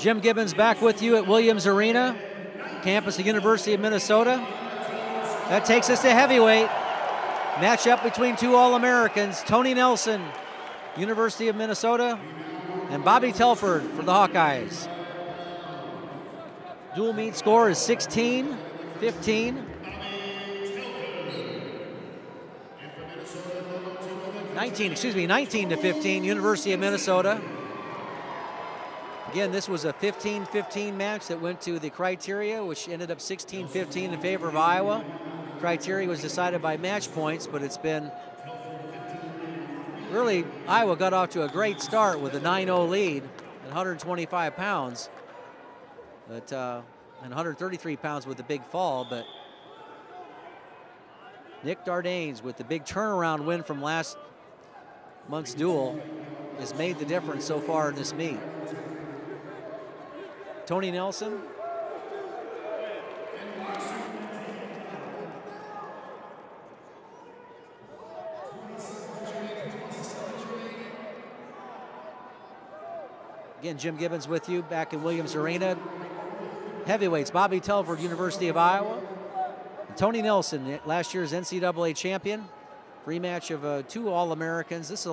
Jim Gibbons back with you at Williams Arena, campus of University of Minnesota. That takes us to heavyweight. Matchup between two All-Americans, Tony Nelson, University of Minnesota, and Bobby Telford for the Hawkeyes. Dual meet score is 16-15. 19-15, University of Minnesota. Again, this was a 15-15 match that went to the criteria, which ended up 16-15 in favor of Iowa. Criteria was decided by match points, but it's been really, Iowa got off to a great start with a 9-0 lead at 125 pounds, but and 133 pounds with the big fall. But Nick Dardanes with the big turnaround win from last month's duel has made the difference so far in this meet. Tony Nelson. Again, Jim Gibbons with you back in Williams Arena. Heavyweights, Bobby Telford, University of Iowa. And Tony Nelson, last year's NCAA champion. Rematch of two All-Americans. This is the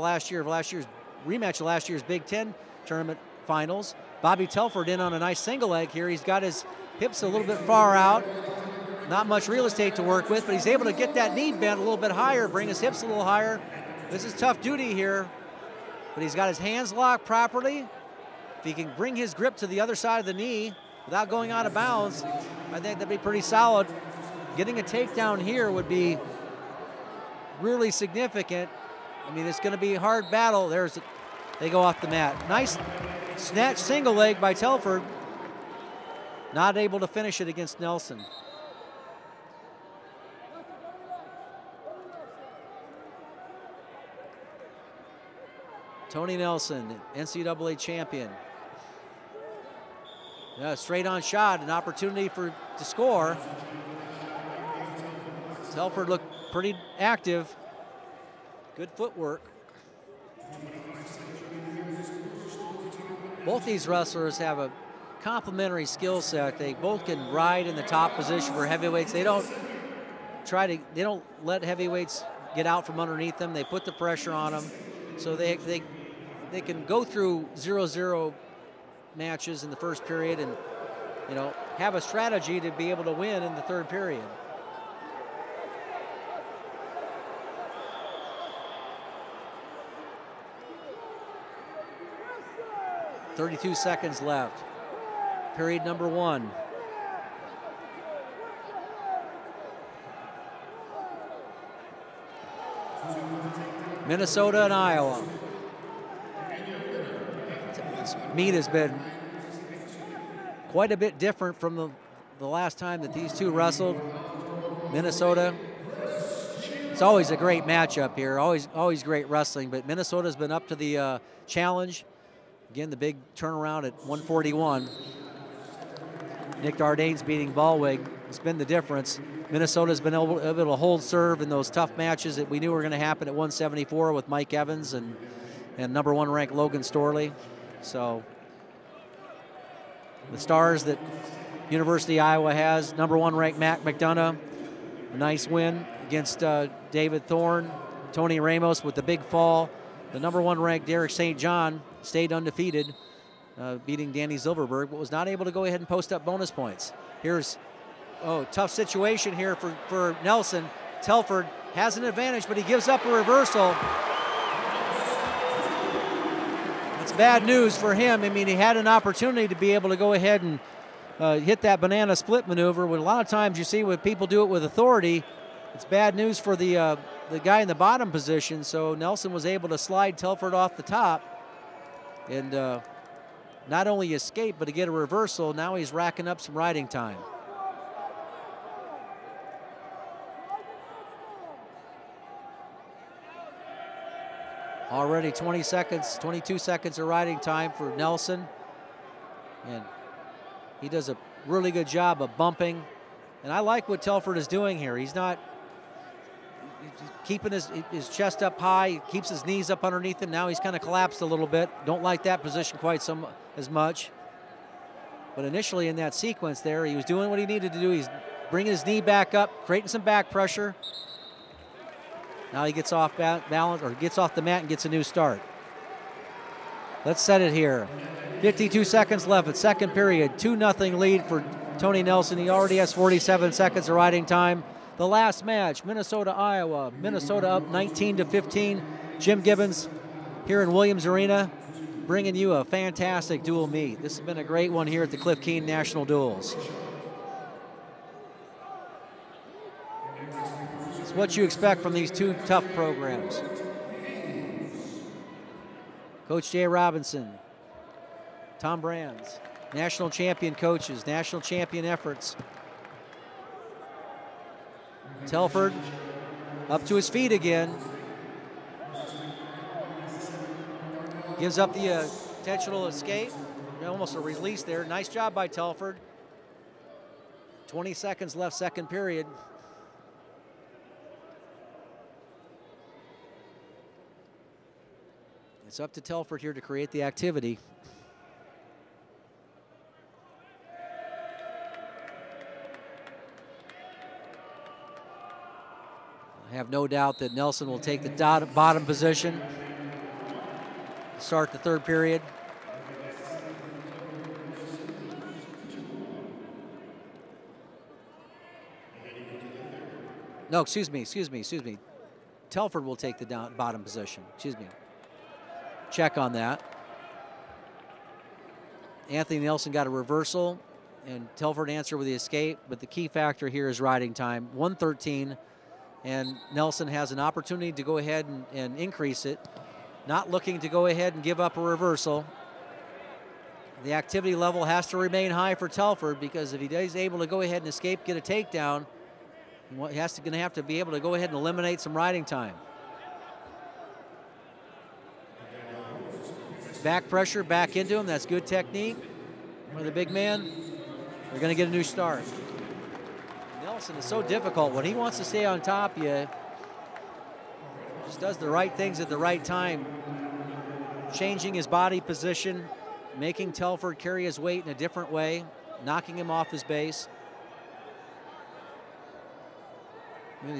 rematch of last year's Big Ten tournament finals. Bobby Telford in on a nice single leg here. He's got his hips a little bit far out. Not much real estate to work with, but he's able to get that knee bent a little bit higher, bring his hips a little higher. This is tough duty here, but he's got his hands locked properly. If he can bring his grip to the other side of the knee without going out of bounds, I think that'd be pretty solid. Getting a takedown here would be really significant. I mean, it's going to be a hard battle. They go off the mat. Nice snatch single leg by Telford. Not able to finish it against Nelson. Tony Nelson, NCAA champion. Yeah, straight on shot, an opportunity to score. Telford looked pretty active. Good footwork. Both these wrestlers have a complementary skill set. They both can ride in the top position for heavyweights. They don't let heavyweights get out from underneath them. They put the pressure on them. So they can go through 0-0 matches in the first period and, you know, have a strategy to be able to win in the third period. .32 seconds left. Period number 1. Minnesota and Iowa. This meet has been quite a bit different from the last time that these two wrestled. Minnesota, it's always a great matchup here, always great wrestling, but Minnesota's been up to the challenge. Again, the big turnaround at 141. Nick Dardanes beating Ballwig has been the difference. Minnesota's been able to hold serve in those tough matches that we knew were going to happen at 174 with Mike Evans and number 1 ranked Logan Storley. So the stars that University of Iowa has, number 1 ranked Matt McDonough, a nice win against David Thorne. Tony Ramos with the big fall. The number 1 ranked Derek St. John stayed undefeated, beating Danny Zilverberg, but was not able to go ahead and post up bonus points. Here's, tough situation here for Nelson. Telford has an advantage, but he gives up a reversal. It's bad news for him. I mean, he had an opportunity to be able to go ahead and hit that banana split maneuver. When a lot of times you see when people do it with authority, it's bad news for the guy in the bottom position. So Nelson was able to slide Telford off the top and not only escape, but to get a reversal. Now he's racking up some riding time. Already 20 seconds, 22 seconds of riding time for Nelson. And he does a really good job of bumping. And I like what Telford is doing here. He's not keeping his chest up high, keeps his knees up underneath him. Now he's kind of collapsed a little bit. Don't like that position quite as much. But initially in that sequence there, he was doing what he needed to do. He's bringing his knee back up, creating some back pressure. Now he gets off balance, or gets off the mat and gets a new start. Let's set it here. 52 seconds left at second period. 2-0 lead for Tony Nelson. He already has 47 seconds of riding time. The last match, Minnesota, Iowa. Minnesota up 19-15. Jim Gibbons here in Williams Arena, bringing you a fantastic dual meet. This has been a great one here at the Cliff Keen National Duels. It's what you expect from these two tough programs. Coach Jay Robinson, Tom Brands, national champion coaches, national champion efforts. Telford up to his feet again. Gives up the intentional escape. Almost a release there. Nice job by Telford. 20 seconds left, second period. It's up to Telford here to create the activity. I have no doubt that Nelson will take the bottom position. Start the third period. No, excuse me. Telford will take the bottom position. Excuse me. Check on that. Anthony Nelson got a reversal, and Telford answered with the escape, but the key factor here is riding time. 1:13, and Nelson has an opportunity to go ahead and increase it. Not looking to go ahead and give up a reversal. The activity level has to remain high for Telford, because if he is able to go ahead and escape, get a takedown, he's going to have to be able to go ahead and eliminate some riding time. Back pressure, back into him. That's good technique for the big man. They're going to get a new start. Nelson is so difficult. When he wants to stay on top, just does the right things at the right time. Changing his body position, making Telford carry his weight in a different way, knocking him off his base.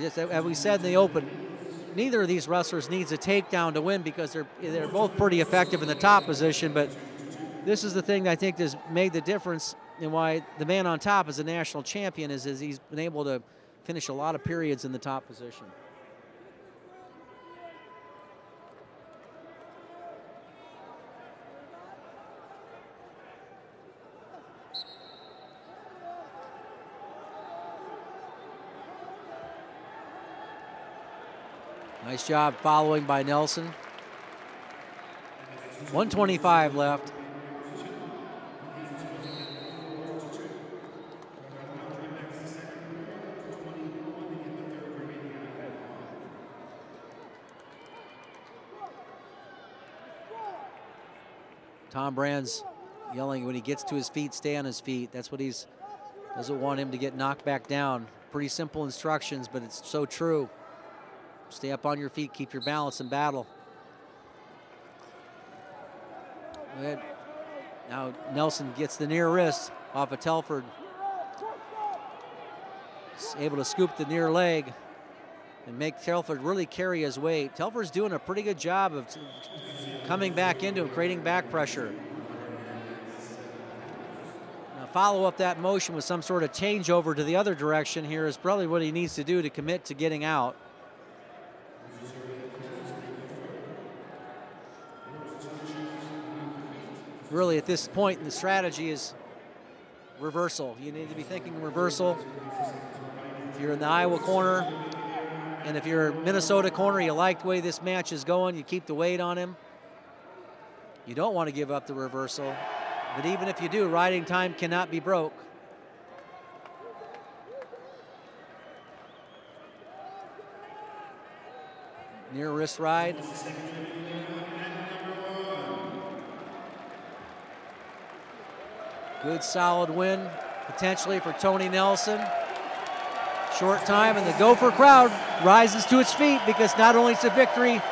Just, as we said in the open, neither of these wrestlers needs a takedown to win, because they're both pretty effective in the top position, but this is the thing that I think has made the difference in why the man on top is a national champion, is he's been able to finish a lot of periods in the top position. Nice job following by Nelson. 1:25 left. Tom Brands yelling when he gets to his feet, stay on his feet. That's what doesn't want him to get knocked back down. Pretty simple instructions, but it's so true. Stay up on your feet, keep your balance in battle. Good. Now Nelson gets the near wrist off of Telford. He's able to scoop the near leg and make Telford really carry his weight. Telford's doing a pretty good job of coming back into him, creating back pressure. Now follow up that motion with some sort of changeover to the other direction here is probably what he needs to do to commit to getting out. Really, at this point in the strategy is reversal. You need to be thinking reversal. If you're in the Iowa corner, and if you're Minnesota corner, you like the way this match is going, you keep the weight on him. You don't want to give up the reversal. But even if you do, riding time cannot be broke. Near wrist ride. Good solid win, potentially, for Tony Nelson. Short time, and the Gopher crowd rises to its feet, because not only is it a victory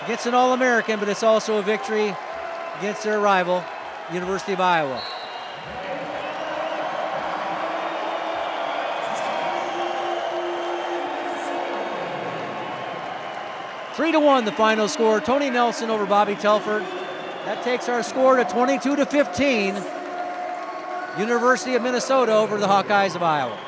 against an All-American, but it's also a victory against their rival, University of Iowa. 3-1 the final score. Tony Nelson over Bobby Telford. That takes our score to 22-15. University of Minnesota over the Hawkeyes of Iowa.